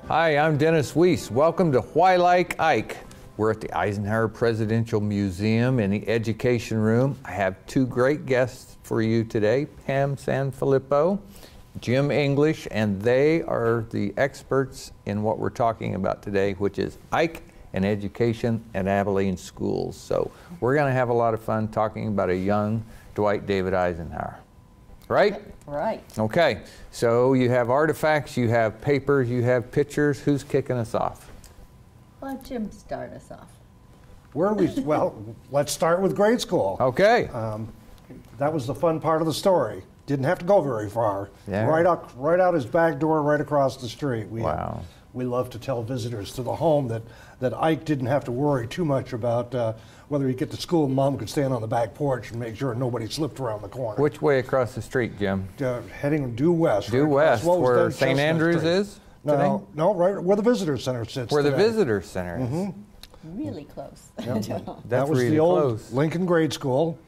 Hi, I'm Dennis Weiss. Welcome to Why Like Ike. We're at the Eisenhower Presidential Museum in the Education Room. I have two great guests for you today, Pam Sanfilippo, Jim English, and they are the experts in what we're talking about today, which is Ike and education at Abilene schools. So we're going to have a lot of fun talking about a young Dwight David Eisenhower. Right? Right. Okay, so you have artifacts, you have papers, you have pictures. Who's kicking us off? Well, Jim, start us off. Well, let's start with grade school. Okay. That was the fun part of the story. Didn't have to go very far. Yeah. Right out his back door, right across the street. Wow. We love to tell visitors to the home that Ike didn't have to worry too much about whether he'd get to school and Mom could stand on the back porch and make sure nobody slipped around the corner. Which way across the street, Jim? Heading due west. Due west, where St. Andrews is today? No, right where the visitor center sits Where today. the visitor center is. Really close. Yep. That's That was really the old close. Lincoln Grade School,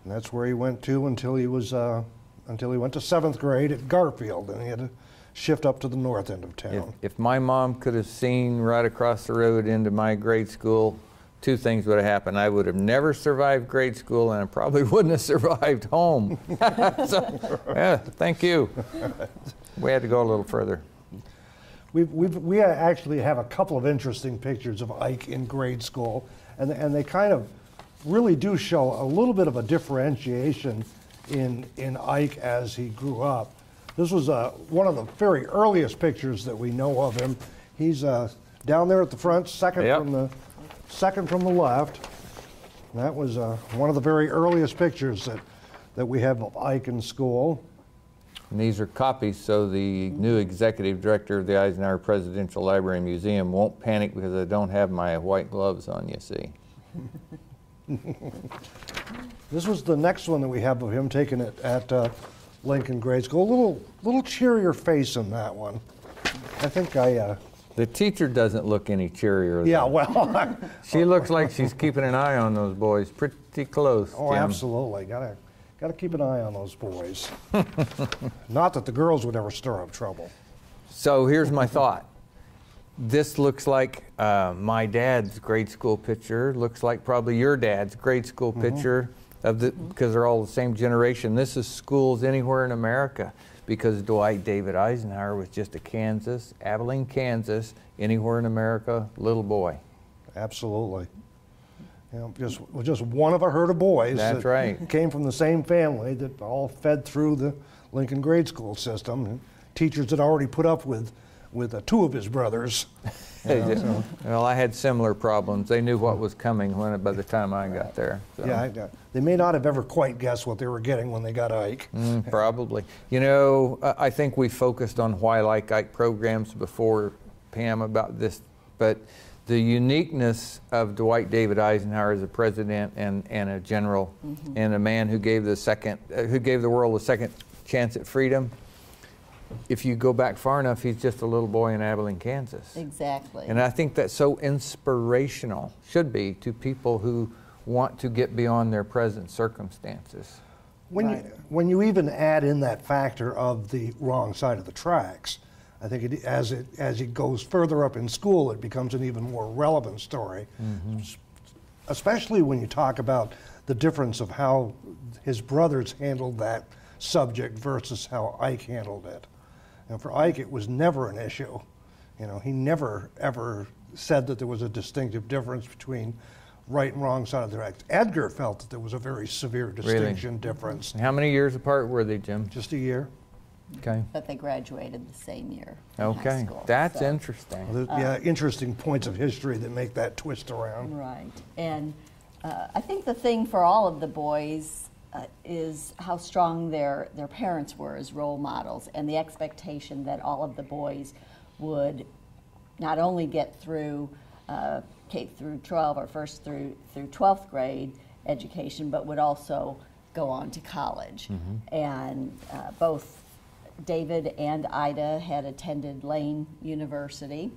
and that's where he went to until he went to 7th grade at Garfield, and he had to shift up to the north end of town. If my mom could have seen right across the road into my grade school, two things would have happened. I would have never survived grade school, and I probably wouldn't have survived home. So, yeah, thank you. We had to go a little further. We actually have a couple of interesting pictures of Ike in grade school, and they kind of really do show a little bit of a differentiation in Ike as he grew up. This was one of the very earliest pictures that we know of him. He's down there at the front, second from the left. And that was one of the very earliest pictures that we have of Ike in school. And these are copies, so the new executive director of the Eisenhower Presidential Library and Museum won't panic because I don't have my white gloves on, you see. This was the next one that we have of him taken it at Lincoln Grade School. A little cheerier face in that one. I think The teacher doesn't look any cheerier. yeah, than- well. She looks like she's keeping an eye on those boys pretty close, Oh, Jim. absolutely. Gotta keep an eye on those boys. Not that the girls would ever stir up trouble. So here's my thought. This looks like my dad's grade school picture. Looks like probably your dad's grade school picture because they're all the same generation. This is schools anywhere in America because Dwight David Eisenhower was just a Abilene, Kansas, anywhere in America, little boy. Absolutely. You know, just one of a herd of boys. That's that right. Came from the same family that all fed through the Lincoln Grade School system. And teachers had already put up with two of his brothers. Well, I had similar problems. They knew what was coming by the time I got there. So. Yeah, they may not have ever quite guessed what they were getting when they got Ike. Probably. You know, I think we focused on Why Like Ike programs before, Pam, about this, but the uniqueness of Dwight David Eisenhower as a president and a general and a man who gave the world a second chance at freedom. If you go back far enough, he's just a little boy in Abilene, Kansas. Exactly. And I think that's so inspirational, should be, to people who want to get beyond their present circumstances. When you even add in that factor of the wrong side of the tracks, I think as it goes further up in school, it becomes an even more relevant story, especially when you talk about the difference of how his brothers handled that subject versus how Ike handled it. And for Ike, it was never an issue. You know, he never ever said that there was a distinctive difference between right and wrong side of the tracks. Edgar felt that there was a very severe distinction difference. How many years apart were they, Jim? Just a year. Okay. But they graduated the same year in high Okay. school. That's so. interesting. Yeah, interesting points of history that make that twist around. Right. And I think the thing for all of the boys is how strong their parents were as role models, and the expectation that all of the boys would not only get through K through 12 or first through 12th grade education, but would also go on to college. And both David and Ida had attended Lane University.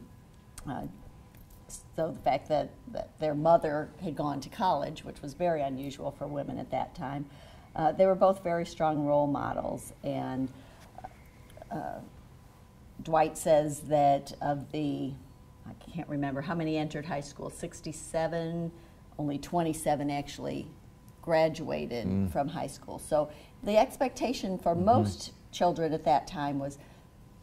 So the fact that their mother had gone to college, which was very unusual for women at that time, they were both very strong role models. And Dwight says that of the, I can't remember how many entered high school, 67, only 27 actually graduated from high school. So the expectation for most children at that time was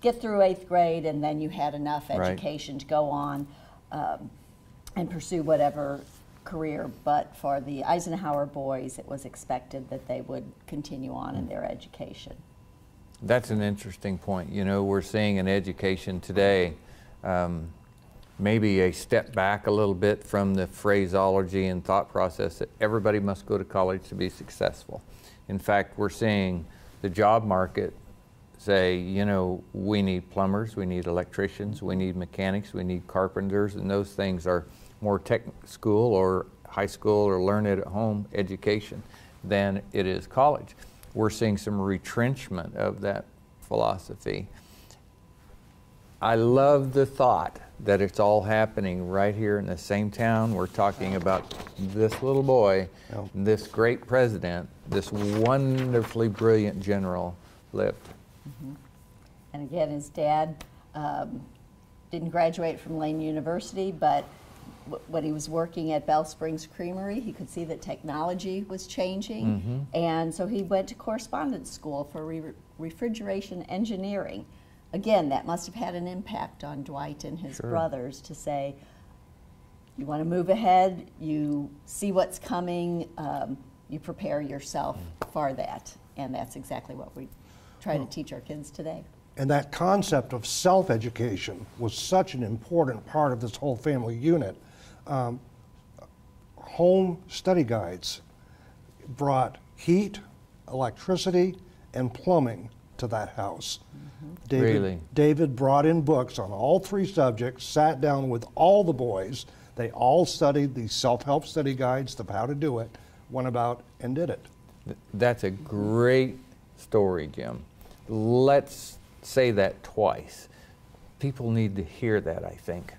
get through 8th grade and then you had enough education to go on and pursue whatever career. But for the Eisenhower boys, it was expected that they would continue on in their education. That's an interesting point. You know, we're seeing in education today maybe a step back a little bit from the phraseology and thought process that everybody must go to college to be successful. In fact, we're seeing the job market say, you know, we need plumbers, we need electricians, we need mechanics, we need carpenters, and those things are more tech school or high school or learn it at home education than it is college. We're seeing some retrenchment of that philosophy. I love the thought that it's all happening right here in the same town. We're talking about this little boy, this great president, this wonderfully brilliant general lived. And again, his dad didn't graduate from Lane University, but when he was working at Bell Springs Creamery, he could see that technology was changing. And so he went to correspondence school for refrigeration engineering. Again, that must have had an impact on Dwight and his brothers to say, you want to move ahead, you see what's coming, you prepare yourself for that. And that's exactly what we try to teach our kids today. And that concept of self-education was such an important part of this whole family unit. Home study guides brought heat, electricity, and plumbing to that house. David brought in books on all 3 subjects, sat down with all the boys. They all studied the self-help study guides of how to do it, went about and did it. That's a great story, Jim. Let's say that twice. People need to hear that, I think.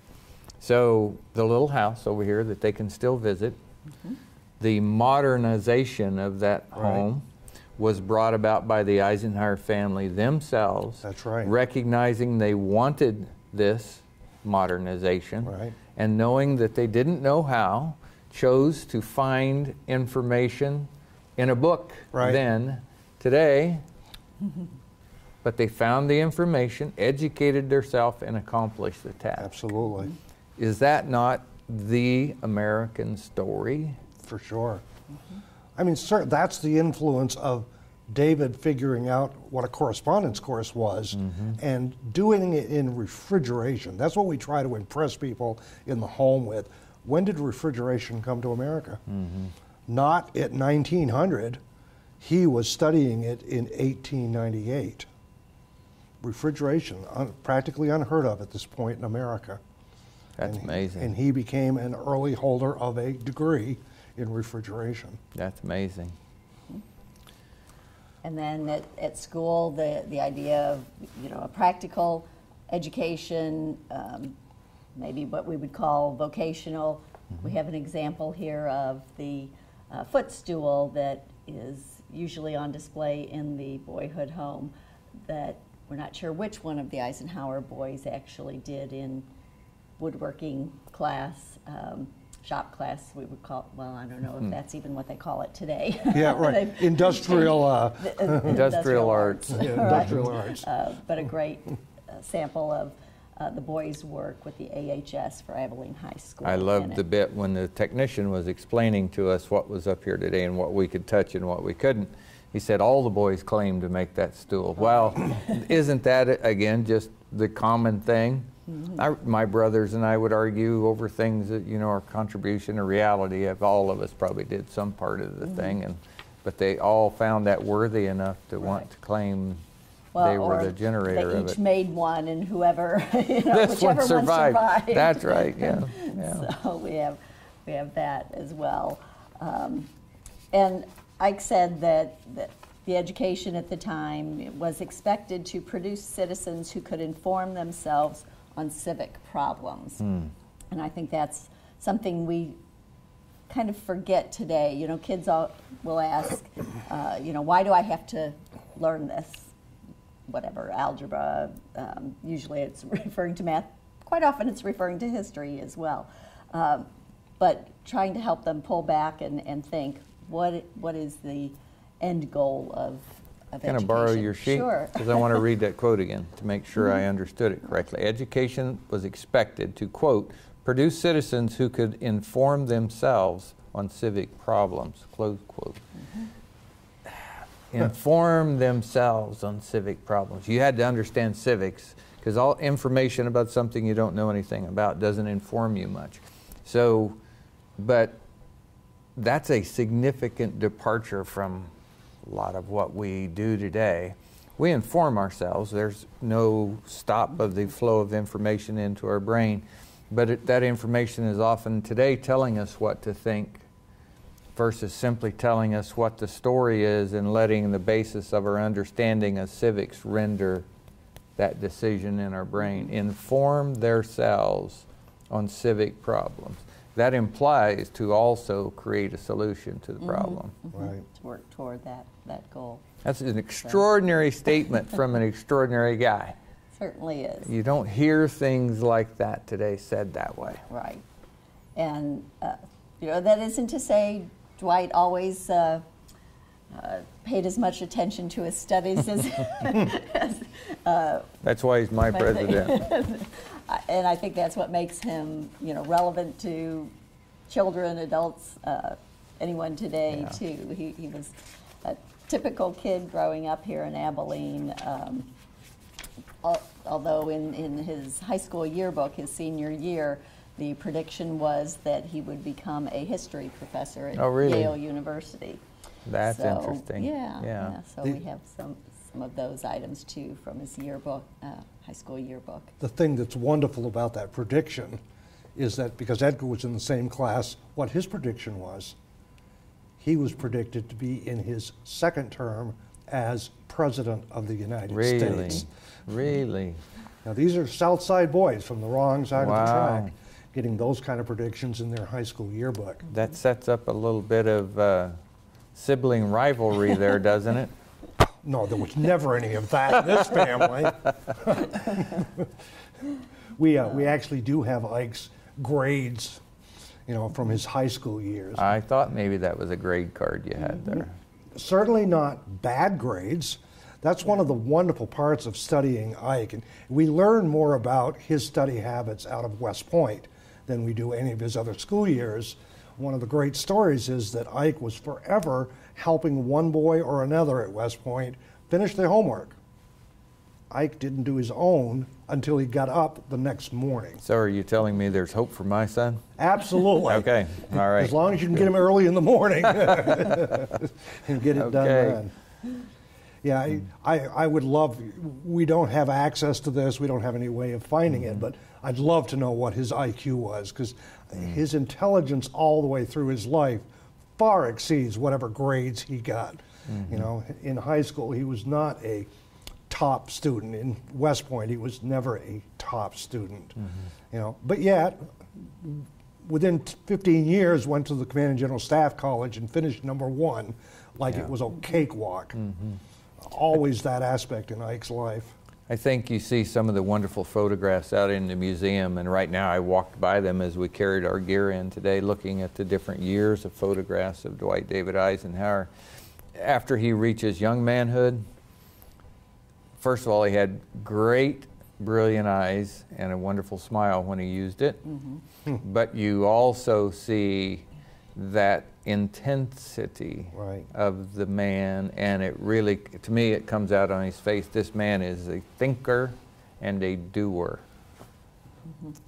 So the little house over here that they can still visit, the modernization of that home was brought about by the Eisenhower family themselves. That's right. Recognizing they wanted this modernization and knowing that they didn't know how, chose to find information in a book then. Today, but they found the information, educated themselves, and accomplished the task. Absolutely. Is that not the American story? For sure. I mean, that's the influence of David figuring out what a correspondence course was and doing it in refrigeration. That's what we try to impress people in the home with. When did refrigeration come to America? Not at 1900. He was studying it in 1898. Refrigeration, practically unheard of at this point in America. That's amazing. And he became an early holder of a degree in refrigeration. That's amazing. And then at school, the idea of, you know, a practical education, maybe what we would call vocational. We have an example here of the footstool that is usually on display in the boyhood home that we're not sure which one of the Eisenhower boys actually did in woodworking class, shop class, we would call it. Well, I don't know if that's even what they call it today. Yeah, right. Industrial industrial arts. Yeah, industrial arts. But a great sample of the boys' work with the AHS for Abilene High School. I loved the bit when the technician was explaining to us what was up here today and what we could touch and what we couldn't. He said all the boys claimed to make that stool. Well, isn't that, again, just the common thing? My brothers and I would argue over things that, you know, are contribution or reality. Of all of us probably did some part of the thing, but they all found that worthy enough to want to claim they were the generator of it. They each made one, and whoever, you know, this whichever one survived. That's right. right. Yeah. So we have that as well. And Ike said that the education at the time was expected to produce citizens who could inform themselves on civic problems. And I think that's something we kind of forget today. You know, kids will ask, you know, why do I have to learn this? whatever, algebra. Usually it's referring to math. Quite often it's referring to history as well. But trying to help them pull back and think, what is the end goal of education? Can I borrow your sheet? Sure. Because I want to read that quote again to make sure I understood it correctly. Education was expected to, quote, produce citizens who could inform themselves on civic problems, close quote. Inform themselves on civic problems. You had to understand civics, because all information about something you don't know anything about doesn't inform you much. So, but that's a significant departure from a lot of what we do today. We inform ourselves. There's no stop of the flow of information into our brain, but that information is often today telling us what to think versus simply telling us what the story is and letting the basis of our understanding of civics render that decision in our brain. Inform themselves on civic problems. That implies to also create a solution to the problem. Right. To work toward that goal. That's an extraordinary statement from an extraordinary guy. Certainly is. You don't hear things like that today said that way. Right. And, that isn't to say Dwight always paid as much attention to his studies as That's why he's my president. and I think that's what makes him, relevant to children, adults, anyone today, Yeah. too. He was a typical kid growing up here in Abilene, although in his high school yearbook, his senior year, the prediction was that he would become a history professor at Oh, really? Yale University. That's So, interesting. Yeah. So we have some of those items too from his yearbook, high school yearbook. The thing that's wonderful about that prediction is that because Edgar was in the same class, what his prediction was, he was predicted to be in his second term as President of the United States. Really? Now these are South Side boys from the wrong side of the Wow. track, getting those kind of predictions in their high school yearbook. That sets up a little bit of sibling rivalry there, doesn't it? No, there was never any of that in this family. We actually do have Ike's grades, from his high school years. I thought maybe that was a grade card you had there. Certainly not bad grades. That's one of the wonderful parts of studying Ike. And we learn more about his study habits out of West Point than we do any of his other school years. One of the great stories is that Ike was forever helping one boy or another at West Point finish their homework. Ike didn't do his own until he got up the next morning. So are you telling me there's hope for my son? Absolutely. Okay, all right. As long as you can get him early in the morning and get it done Okay. then. Yeah, I would love, we don't have access to this, we don't have any way of finding it, but I'd love to know what his IQ was, because his intelligence all the way through his life far exceeds whatever grades he got. In high school, he was not a top student. In West Point, he was never a top student. But yet, within 15 years, went to the Command and General Staff College and finished #1 like it was a cakewalk. Always that aspect in Ike's life. I think you see some of the wonderful photographs out in the museum, and right now I walked by them as we carried our gear in today, looking at the different years of photographs of Dwight David Eisenhower. After he reaches young manhood, first of all, he had great, brilliant eyes and a wonderful smile when he used it. But you also see that intensity of the man, and it really, to me, it comes out on his face. This man is a thinker and a doer.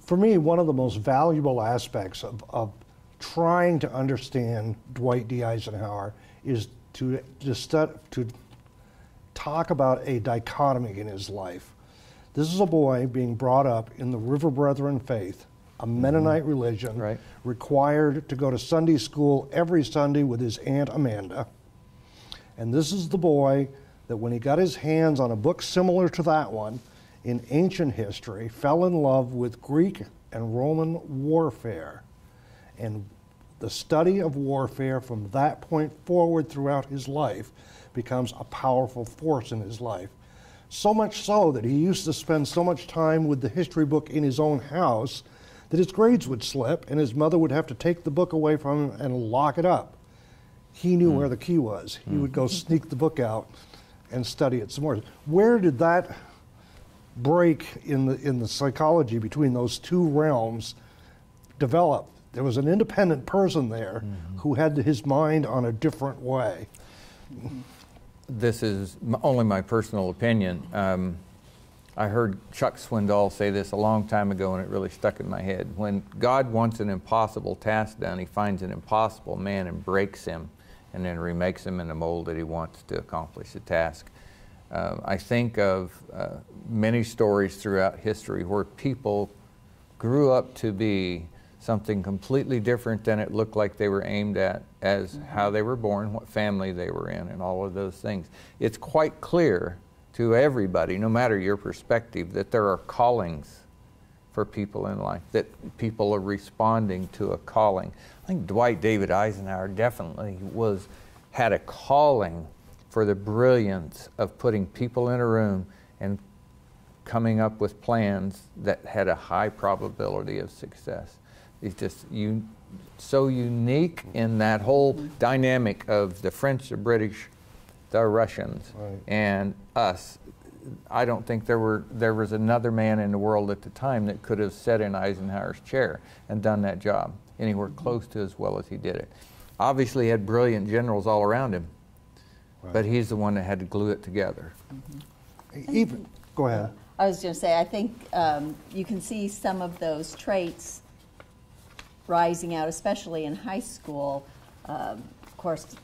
For me, one of the most valuable aspects of trying to understand Dwight D. Eisenhower is to talk about a dichotomy in his life. This is a boy being brought up in the River Brethren faith, a Mennonite religion, required to go to Sunday school every Sunday with his Aunt Amanda. And this is the boy that when he got his hands on a book similar to that one in ancient history, fell in love with Greek and Roman warfare. And the study of warfare from that point forward throughout his life becomes a powerful force in his life. So much so that he used to spend so much time with the history book in his own house that his grades would slip and his mother would have to take the book away from him and lock it up. He knew where the key was. He would go sneak the book out and study it some more. Where did that break in the psychology between those two realms develop? There was an independent person there who had his mind on a different way. This is only my personal opinion. I heard Chuck Swindoll say this a long time ago, and it really stuck in my head. When God wants an impossible task done, he finds an impossible man and breaks him, and then remakes him in the mold that he wants to accomplish the task. I think of many stories throughout history where people grew up to be something completely different than it looked like they were aimed at, as how they were born, what family they were in, and all of those things. It's quite clear to everybody, no matter your perspective, that there are callings for people in life, that people are responding to a calling. I think Dwight David Eisenhower definitely had a calling for the brilliance of putting people in a room and coming up with plans that had a high probability of success. He's just so unique in that whole dynamic of the French, the British, the Russians, and us. I don't think there was another man in the world at the time that could have sat in Eisenhower's chair and done that job anywhere close to as well as he did it. Obviously, he had brilliant generals all around him, but he's the one that had to glue it together. Go ahead. I was going to say, I think you can see some of those traits rising out, especially in high school. Of course,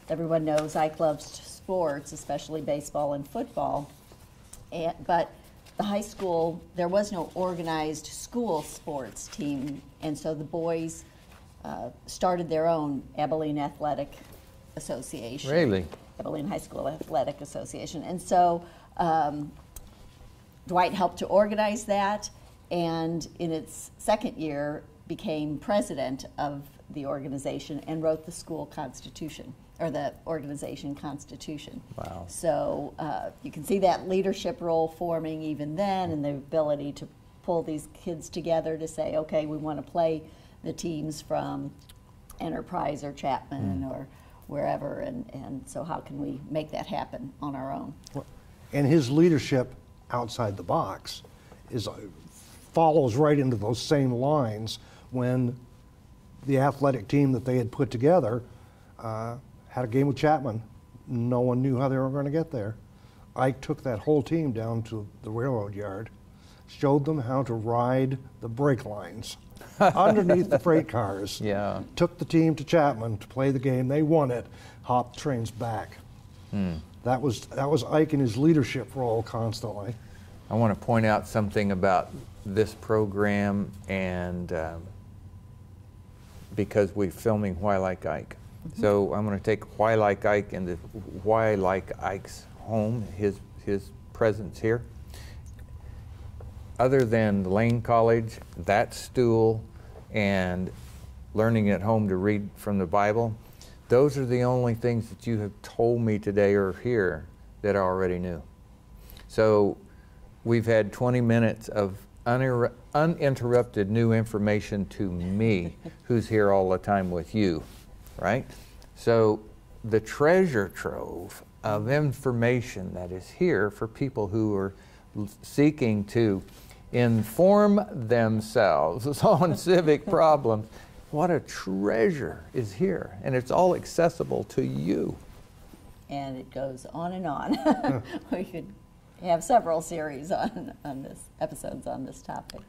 everyone knows Ike loves sports, especially baseball and football. But the high school, there was no organized school sports team, and so the boys started their own Abilene Athletic Association. Really? Abilene High School Athletic Association. And so Dwight helped to organize that, and in its second year became president of the organization and wrote the school constitution, or the organization constitution. Wow. So you can see that leadership role forming even then, and the ability to pull these kids together to say, okay, we want to play the teams from Enterprise or Chapman or wherever, and so how can we make that happen on our own? And his leadership outside the box follows right into those same lines when the athletic team that they had put together had a game with Chapman. No one knew how they were going to get there. Ike took that whole team down to the railroad yard, showed them how to ride the brake lines underneath the freight cars. Yeah. Took the team to Chapman to play the game. They won it. Hopped trains back. That was Ike in his leadership role constantly. I want to point out something about this program, and because we're filming Why Like Ike. So I'm going to take Why Like Ike into Why Like Ike's home, his presence here. Other than Lane College, that stool, and learning at home to read from the Bible, those are the only things that you have told me today or here that I already knew. So we've had 20 minutes of uninterrupted new information to me, who's here all the time with you, right? So the treasure trove of information that is here for people who are seeking to inform themselves on civic problems, what a treasure is here, and it's all accessible to you. And it goes on and on. We could have several series on this, episodes on this topic.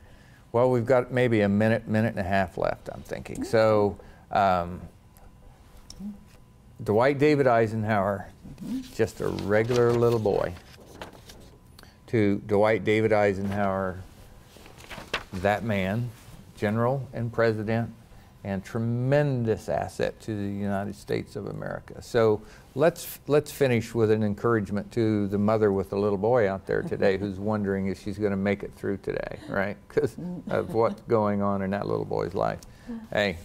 Well, we've got maybe a minute and a half left, I'm thinking. So, Dwight David Eisenhower, just a regular little boy, to Dwight David Eisenhower, that man, general and president, and tremendous asset to the United States of America. So let's finish with an encouragement to the mother with a little boy out there today who's wondering if she's going to make it through today, right? Because of what's going on in that little boy's life. Hey,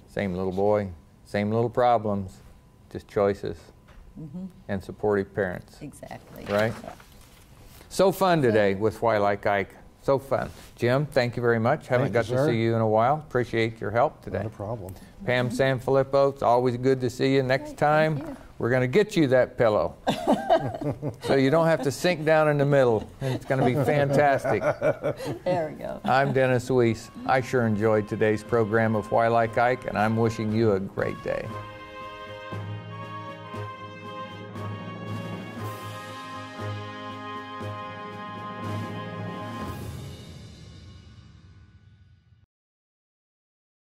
same little boy, same little problems, just choices. and supportive parents. Exactly. Right? Yeah. So fun today with Why Like Ike. So fun. Jim, thank you very much. Haven't got to sir. see you in a while. Appreciate your help today. Not a problem. Pam Sanfilippo, it's always good to see you. Next time, you. we're going to get you that pillow. So you don't have to sink down in the middle. It's going to be fantastic. There we go. I'm Dennis Weiss. I sure enjoyed today's program of Why Like Ike, and I'm wishing you a great day.